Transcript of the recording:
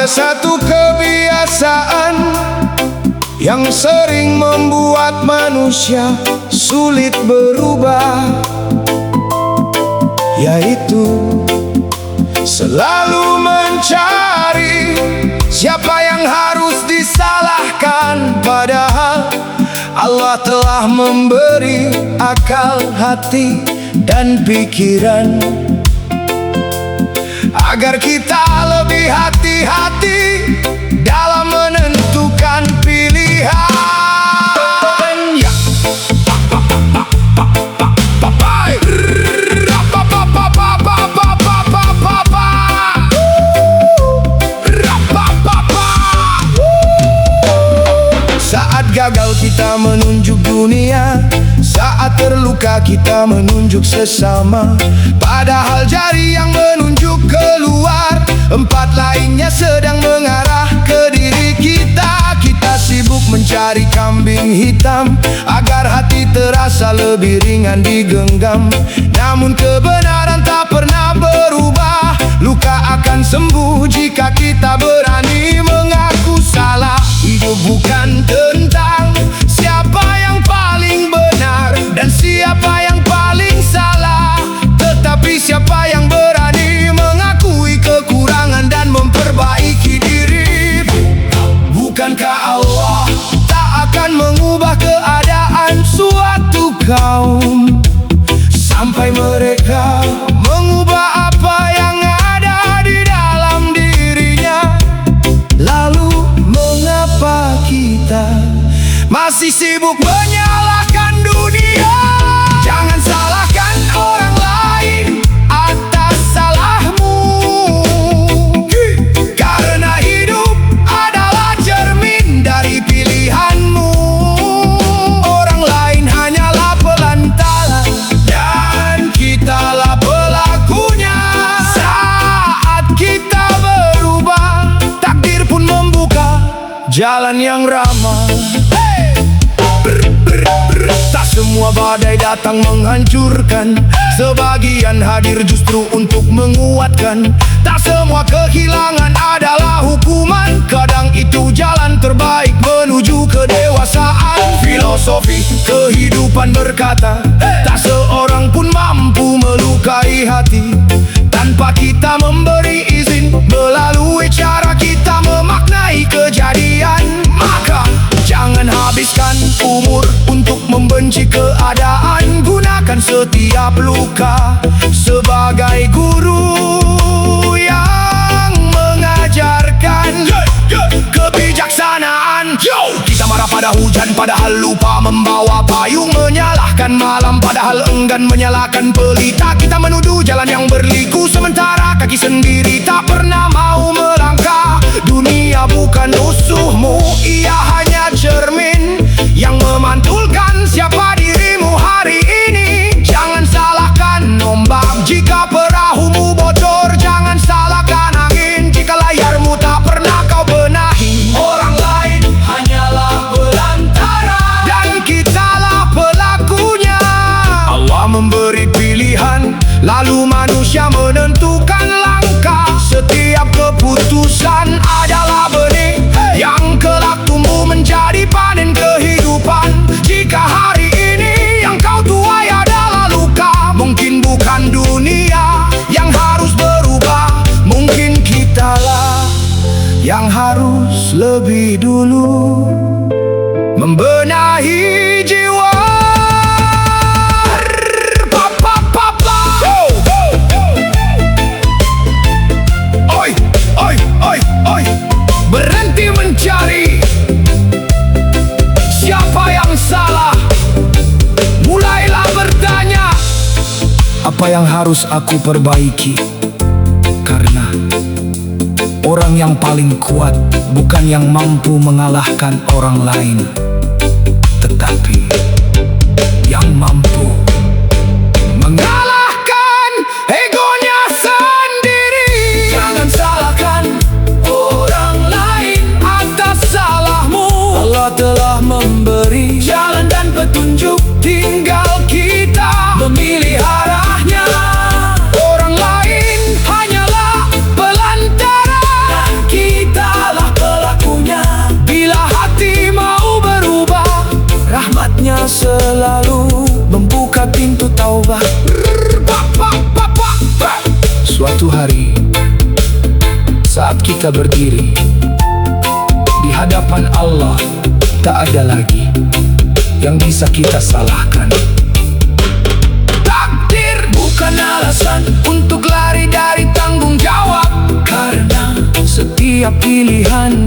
satu kebiasaan yang sering membuat manusia sulit berubah, yaitu selalu mencari siapa yang harus disalahkan. Padahal Allah telah memberi akal, hati, dan pikiran agar kita lebih hati-hati dalam menentukan pilihan. Saat gagal kita menunjuk dunia, saat terluka kita menunjuk sesama. Padahal jari yang menunjuk keluar, empat lainnya sedang mengarah ke diri kita. Kita sibuk mencari kambing hitam agar hati terasa lebih ringan digenggam. Namun kebenaran tak pernah berubah. Luka akan sembuh jika kita berani mengaku salah. Hidup bukan tentang siapa yang paling benar dan siapa yang paling salah, tetapi siapa yang berani mengakui kekurangan dan memperbaiki diri. Bukankah Allah tak akan mengubah keadaan suatu kaum sampai mereka mengubah apa yang ada di dalam dirinya? Lalu mengapa kita masih sibuk menyalahkan dunia? Jangan salahkan orang lain atas salahmu, karena hidup adalah cermin dari pilihanmu. Orang lain hanyalah pelantara dan kitalah pelakunya. Saat kita berubah, takdir pun membuka jalan yang ramah. Tak semua badai datang menghancurkan, sebagian hadir justru untuk menguatkan. Tak semua kehilangan adalah hukuman, kadang itu jalan terbaik menuju kedewasaan. Filosofi kehidupan berkata, tak seorang pun mampu melukai hati tanpa kita memberi izin. Melalui cara kita memaknai kejadian, maka jangan habiskan umur untuk membenci keadaan. Gunakan setiap luka sebagai guru yang mengajarkan kebijaksanaan. Kita marah pada hujan padahal lupa membawa payung, menyalahkan malam padahal enggan menyalakan pelita. Kita menuduh jalan yang berliku sementara kaki sendiri tak pernah mau melangkah. Dunia bukan musuhmu, ia hanya cermin yang memantulkan siapa dirimu hari ini. Jangan salahkan ombak jika perahumu bocor. Jangan salahkan angin jika layarmu tak pernah kau benahi. Orang lain hanyalah pelantara dan kitalah pelakunya. Allah memberi pilihan, lalu manusia menentukan langkah. Setiap keputusan adalah benih yang kelak tumbuh menjadi panen kehidupan. Jika hari ini yang kau tuai adalah luka, mungkin bukan dunia yang harus berubah, mungkin kitalah yang harus lebih dulu membenahi jiwa. Berhenti mencari siapa yang salah, mulailah bertanya, apa yang harus aku perbaiki? Karena orang yang paling kuat bukan yang mampu mengalahkan orang lain, tetapi yang mampu mengalahkan egonya sendiri. Jangan salahkan orang lain atas salahmu. Allah telah memberi jalan dan petunjuk, tinggal kita memilih arahnya. Orang lain hanyalah pelantara dan kita kita berdiri di hadapan Allah, tak ada lagi yang bisa kita salahkan. Takdir bukan alasan untuk lari dari tanggung jawab, karena setiap pilihan